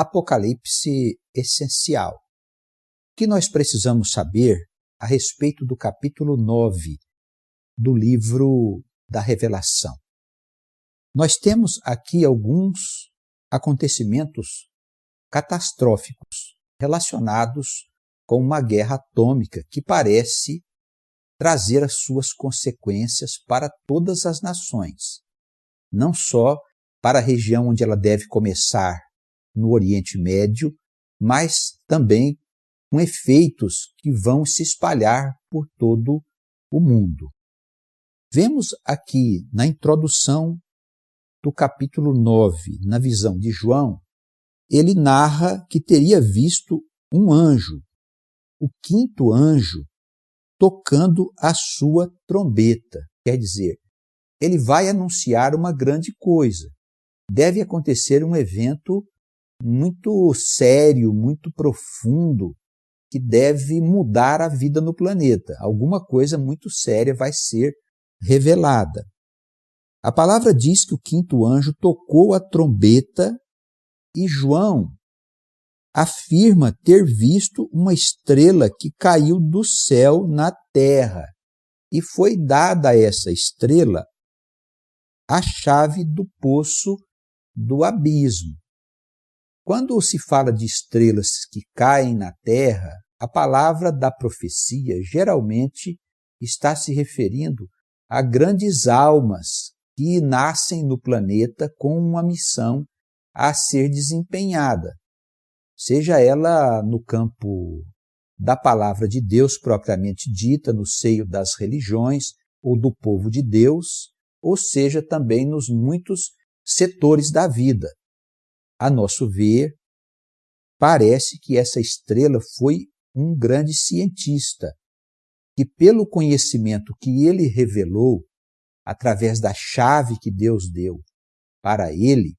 Apocalipse essencial. O que nós precisamos saber a respeito do capítulo 9 do livro da Revelação? Nós temos aqui alguns acontecimentos catastróficos relacionados com uma guerra atômica que parece trazer as suas consequências para todas as nações, não só para a região onde ela deve começar, no Oriente Médio, mas também com efeitos que vão se espalhar por todo o mundo. Vemos aqui na introdução do capítulo 9, na visão de João, ele narra que teria visto um anjo, o quinto anjo, tocando a sua trombeta. Quer dizer, ele vai anunciar uma grande coisa. Deve acontecer um evento muito sério, muito profundo, que deve mudar a vida no planeta. Alguma coisa muito séria vai ser revelada. A palavra diz que o quinto anjo tocou a trombeta e João afirma ter visto uma estrela que caiu do céu na terra e foi dada a essa estrela a chave do poço do abismo. Quando se fala de estrelas que caem na terra, a palavra da profecia geralmente está se referindo a grandes almas que nascem no planeta com uma missão a ser desempenhada, seja ela no campo da palavra de Deus propriamente dita, no seio das religiões ou do povo de Deus, ou seja também nos muitos setores da vida. A nosso ver, parece que essa estrela foi um grande cientista, que pelo conhecimento que ele revelou, através da chave que Deus deu para ele,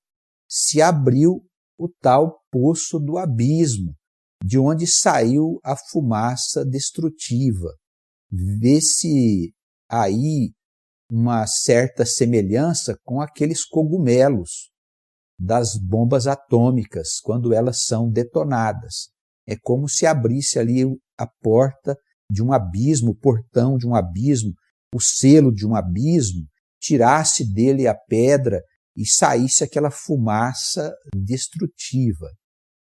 se abriu o tal poço do abismo, de onde saiu a fumaça destrutiva. Vê-se aí uma certa semelhança com aqueles cogumelos das bombas atômicas, quando elas são detonadas. É como se abrisse ali a porta de um abismo, o portão de um abismo, o selo de um abismo, tirasse dele a pedra e saísse aquela fumaça destrutiva.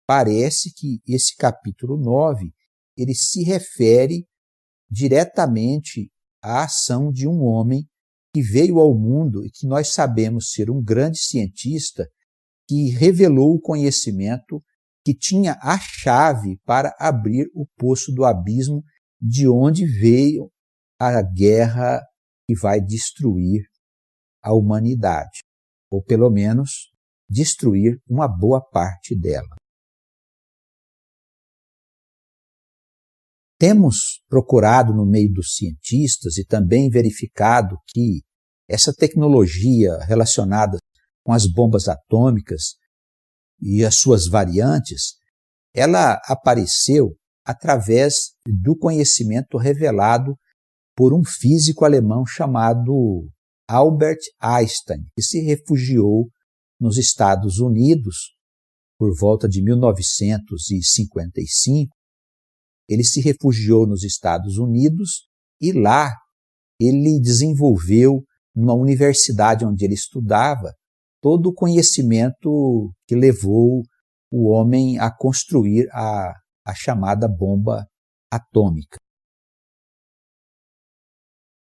Parece que esse capítulo 9, ele se refere diretamente à ação de um homem que veio ao mundo e que nós sabemos ser um grande cientista, que revelou o conhecimento, que tinha a chave para abrir o poço do abismo, de onde veio a guerra que vai destruir a humanidade, ou pelo menos destruir uma boa parte dela. Temos procurado no meio dos cientistas e também verificado que essa tecnologia relacionada com as bombas atômicas e as suas variantes, ela apareceu através do conhecimento revelado por um físico alemão chamado Albert Einstein, que se refugiou nos Estados Unidos por volta de 1955. Ele se refugiou nos Estados Unidos e lá ele desenvolveu, numa universidade onde ele estudava, todo o conhecimento que levou o homem a construir a chamada bomba atômica.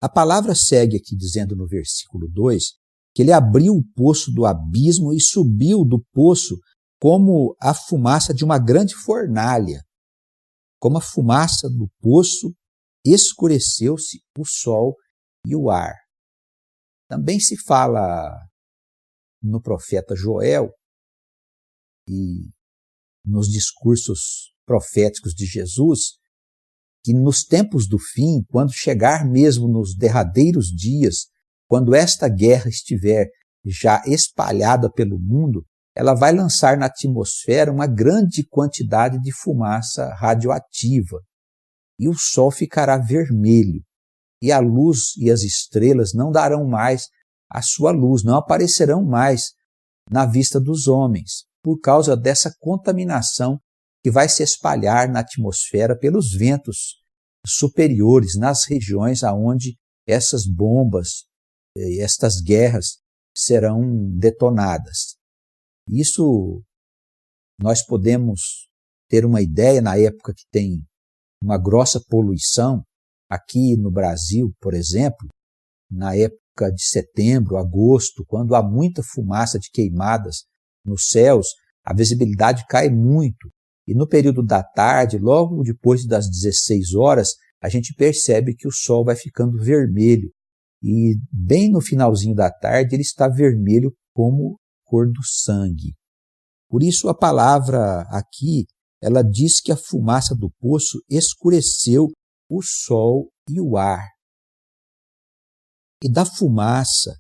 A palavra segue aqui dizendo no versículo 2 que ele abriu o poço do abismo e subiu do poço como a fumaça de uma grande fornalha. Como a fumaça do poço, escureceu-se o sol e o ar. Também se fala no profeta Joel e nos discursos proféticos de Jesus, que nos tempos do fim, quando chegar mesmo nos derradeiros dias, quando esta guerra estiver já espalhada pelo mundo, ela vai lançar na atmosfera uma grande quantidade de fumaça radioativa e o sol ficará vermelho e a luz e as estrelas não darão mais a sua luz, não aparecerão mais na vista dos homens. por causa dessa contaminação que vai se espalhar na atmosfera pelos ventos superiores, nas regiões aonde essas bombas, estas guerras serão detonadas. Isso nós podemos ter uma ideia na época que tem uma grossa poluição. Aqui no Brasil, por exemplo, na época de setembro, agosto, quando há muita fumaça de queimadas nos céus, a visibilidade cai muito. E no período da tarde, logo depois das 16 horas, a gente percebe que o sol vai ficando vermelho. E bem no finalzinho da tarde, ele está vermelho como cor do sangue. Por isso a palavra aqui, ela diz que a fumaça do poço escureceu o sol e o ar. E da fumaça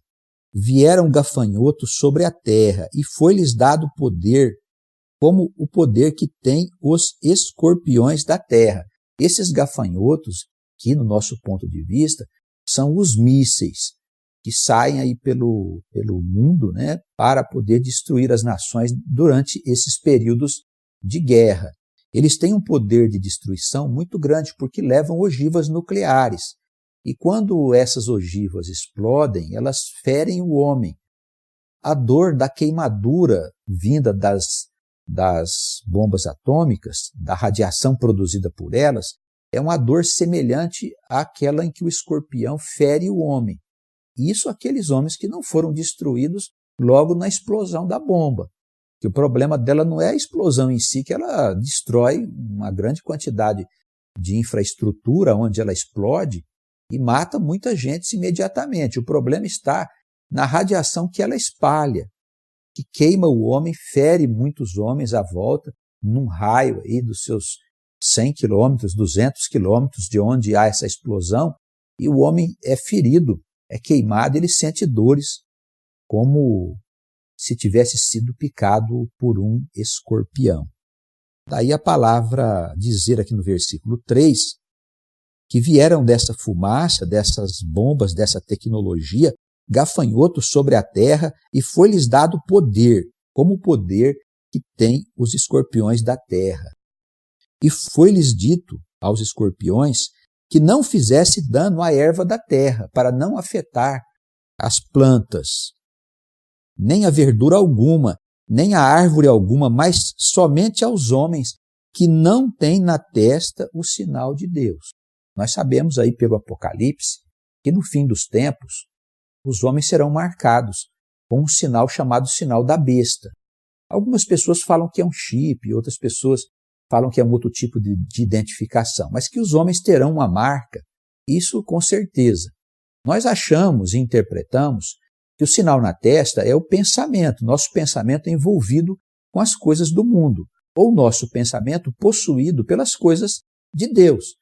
vieram gafanhotos sobre a terra, e foi-lhes dado poder, como o poder que têm os escorpiões da terra. Esses gafanhotos, que no nosso ponto de vista, são os mísseis que saem aí pelo mundo, né, para poder destruir as nações durante esses períodos de guerra. Eles têm um poder de destruição muito grande porque levam ogivas nucleares. E quando essas ogivas explodem, elas ferem o homem. A dor da queimadura vinda das bombas atômicas, da radiação produzida por elas, é uma dor semelhante àquela em que o escorpião fere o homem. Isso aqueles homens que não foram destruídos logo na explosão da bomba. Que o problema dela não é a explosão em si, que ela destrói uma grande quantidade de infraestrutura onde ela explode e mata muita gente imediatamente. O problema está na radiação que ela espalha, que queima o homem, fere muitos homens à volta, num raio aí dos seus 100 quilômetros, 200 quilômetros de onde há essa explosão, e o homem é ferido, é queimado, ele sente dores, como se tivesse sido picado por um escorpião. Daí a palavra dizer aqui no versículo 3, que vieram dessa fumaça, dessas bombas, dessa tecnologia, gafanhotos sobre a terra, e foi-lhes dado poder, como o poder que tem os escorpiões da terra. E foi-lhes dito aos escorpiões que não fizesse dano à erva da terra, para não afetar as plantas, nem a verdura alguma, nem a árvore alguma, mas somente aos homens que não têm na testa o sinal de Deus. Nós sabemos aí pelo Apocalipse que no fim dos tempos os homens serão marcados com um sinal chamado sinal da besta. Algumas pessoas falam que é um chip, outras pessoas falam que é um outro tipo de identificação, mas que os homens terão uma marca, isso com certeza. Nós achamos e interpretamos que o sinal na testa é o pensamento, nosso pensamento é envolvido com as coisas do mundo, ou nosso pensamento possuído pelas coisas de Deus.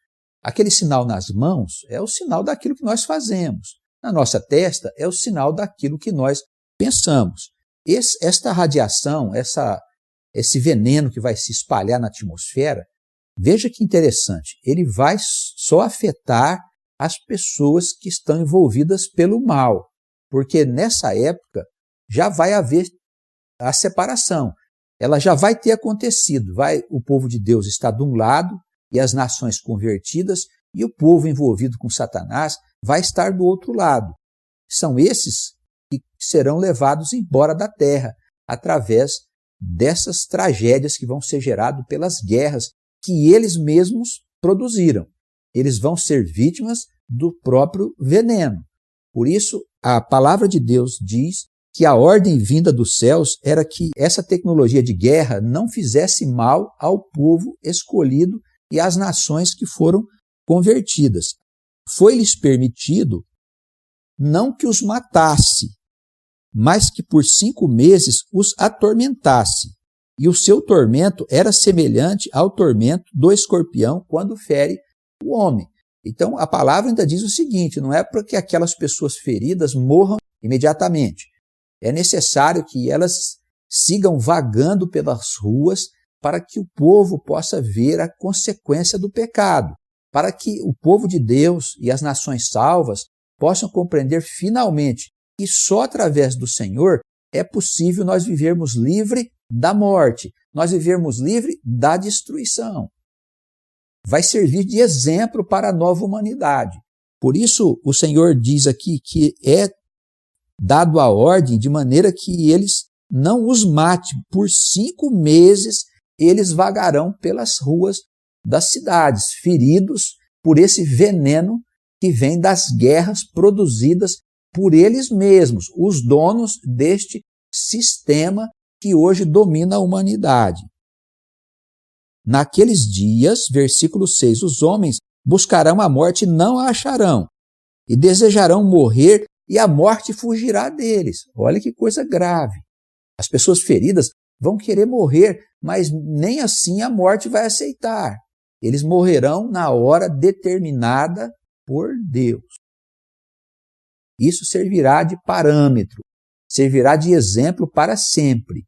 Aquele sinal nas mãos é o sinal daquilo que nós fazemos. Na nossa testa é o sinal daquilo que nós pensamos. Esta radiação, esse veneno que vai se espalhar na atmosfera, veja que interessante, ele vai só afetar as pessoas que estão envolvidas pelo mal, porque nessa época já vai haver a separação, ela já vai ter acontecido, o povo de Deus está de um lado e as nações convertidas, e o povo envolvido com Satanás vai estar do outro lado. São esses que serão levados embora da terra através dessas tragédias que vão ser geradas pelas guerras que eles mesmos produziram. Eles vão ser vítimas do próprio veneno. Por isso, a palavra de Deus diz que a ordem vinda dos céus era que essa tecnologia de guerra não fizesse mal ao povo escolhido e às nações que foram convertidas. Foi-lhes permitido não que os matasse, mas que por 5 meses os atormentasse. E o seu tormento era semelhante ao tormento do escorpião quando fere o homem. Então, a palavra ainda diz o seguinte, não é para que aquelas pessoas feridas morram imediatamente. É necessário que elas sigam vagando pelas ruas para que o povo possa ver a consequência do pecado, para que o povo de Deus e as nações salvas possam compreender finalmente que só através do Senhor é possível nós vivermos livre da morte, nós vivermos livre da destruição. Vai servir de exemplo para a nova humanidade. Por isso, o Senhor diz aqui que é dado a ordem de maneira que eles não os mate. Por 5 meses, eles vagarão pelas ruas das cidades, feridos por esse veneno que vem das guerras produzidas por eles mesmos, os donos deste sistema que hoje domina a humanidade. Naqueles dias, versículo 6, os homens buscarão a morte e não a acharão, e desejarão morrer e a morte fugirá deles. Olha que coisa grave. As pessoas feridas vão querer morrer, mas nem assim a morte vai aceitar. Eles morrerão na hora determinada por Deus. Isso servirá de parâmetro, servirá de exemplo para sempre.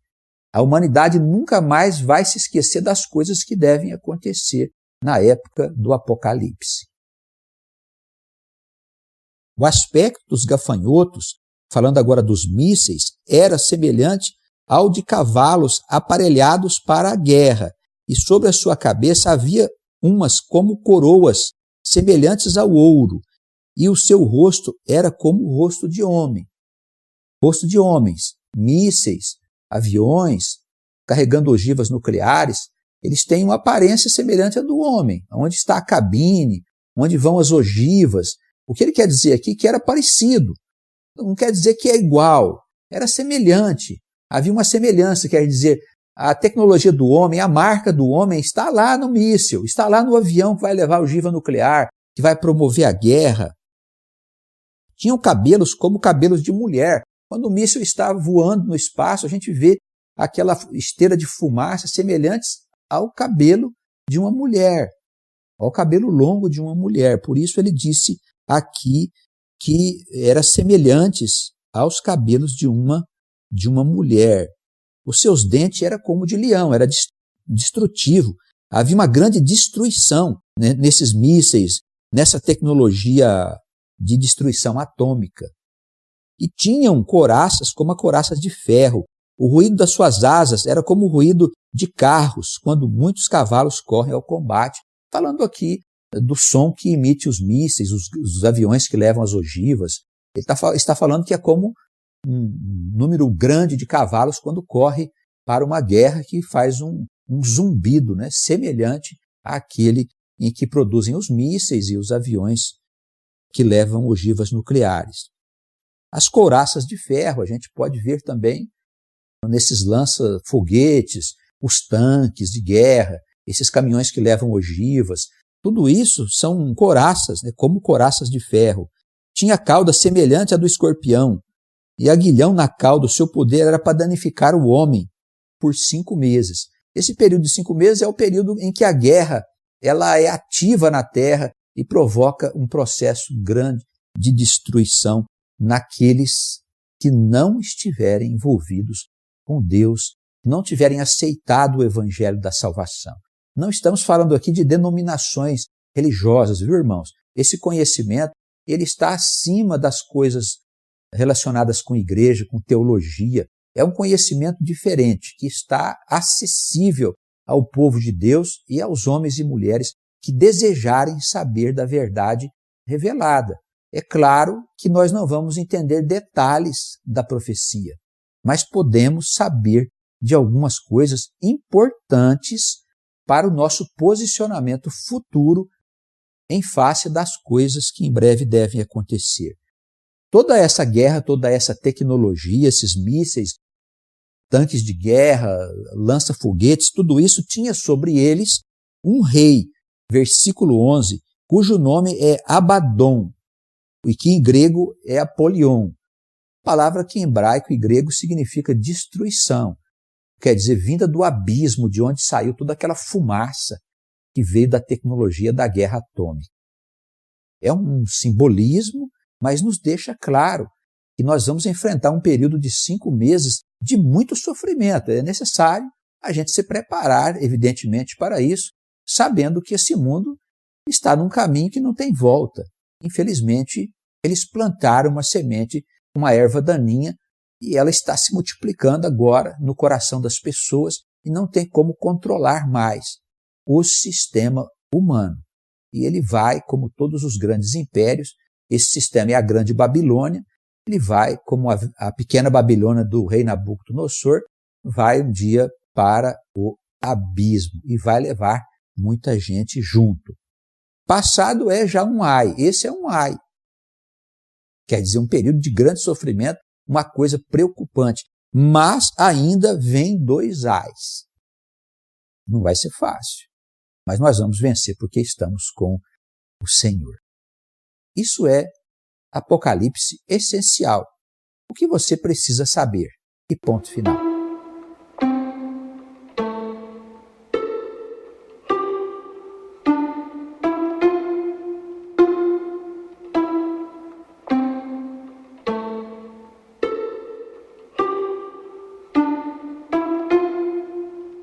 A humanidade nunca mais vai se esquecer das coisas que devem acontecer na época do Apocalipse. O aspecto dos gafanhotos, falando agora dos mísseis, era semelhante ao de cavalos aparelhados para a guerra, e sobre a sua cabeça havia umas como coroas, semelhantes ao ouro, e o seu rosto era como o rosto de homem. Rosto de homens, mísseis, aviões, carregando ogivas nucleares, eles têm uma aparência semelhante à do homem, onde está a cabine, onde vão as ogivas. O que ele quer dizer aqui é que era parecido, não quer dizer que é igual, era semelhante, havia uma semelhança, quer dizer, a tecnologia do homem, a marca do homem está lá no míssil, está lá no avião que vai levar a ogiva nuclear, que vai promover a guerra. Tinham cabelos como cabelos de mulher. Quando o míssil está voando no espaço, a gente vê aquela esteira de fumaça semelhantes ao cabelo de uma mulher, ao cabelo longo de uma mulher. Por isso ele disse aqui que eram semelhantes aos cabelos de uma mulher. Os seus dentes eram como de leão, era destrutivo. Havia uma grande destruição, né, nesses mísseis, nessa tecnologia de destruição atômica. E tinham couraças como a couraças de ferro. O ruído das suas asas era como o ruído de carros, quando muitos cavalos correm ao combate. Falando aqui do som que emite os mísseis, os aviões que levam as ogivas. Ele está falando que é como um número grande de cavalos quando corre para uma guerra que faz um zumbido, né, semelhante àquele em que produzem os mísseis e os aviões que levam ogivas nucleares. As couraças de ferro, a gente pode ver também nesses lança-foguetes, os tanques de guerra, esses caminhões que levam ogivas, tudo isso são couraças, né, como couraças de ferro. Tinha cauda semelhante à do escorpião, e aguilhão na cauda, o seu poder era para danificar o homem por 5 meses. Esse período de 5 meses é o período em que a guerra ela é ativa na terra e provoca um processo grande de destruição naqueles que não estiverem envolvidos com Deus, não tiverem aceitado o evangelho da salvação. Não estamos falando aqui de denominações religiosas, viu, irmãos? Esse conhecimento, ele está acima das coisas relacionadas com igreja, com teologia. É um conhecimento diferente, que está acessível ao povo de Deus e aos homens e mulheres que desejarem saber da verdade revelada. É claro que nós não vamos entender detalhes da profecia, mas podemos saber de algumas coisas importantes para o nosso posicionamento futuro em face das coisas que em breve devem acontecer. Toda essa guerra, toda essa tecnologia, esses mísseis, tanques de guerra, lança-foguetes, tudo isso tinha sobre eles um rei, versículo 11, cujo nome é Abaddon, e que em grego é Apolion. Palavra que em hebraico e grego significa destruição, quer dizer, vinda do abismo, de onde saiu toda aquela fumaça que veio da tecnologia da guerra atômica. É um simbolismo, mas nos deixa claro que nós vamos enfrentar um período de 5 meses de muito sofrimento. É necessário a gente se preparar, evidentemente, para isso, sabendo que esse mundo está num caminho que não tem volta. Infelizmente, eles plantaram uma semente, uma erva daninha, e ela está se multiplicando agora no coração das pessoas e não tem como controlar mais o sistema humano. E ele vai, como todos os grandes impérios, esse sistema é a Grande Babilônia, ele vai, como a pequena Babilônia do rei Nabucodonosor, vai um dia para o abismo e vai levar muita gente junto. Passado é já um ai, esse é um ai. Quer dizer, um período de grande sofrimento, uma coisa preocupante, mas ainda vem 2 ais. Não vai ser fácil, mas nós vamos vencer porque estamos com o Senhor. Isso é Apocalipse essencial. O que você precisa saber? E ponto final.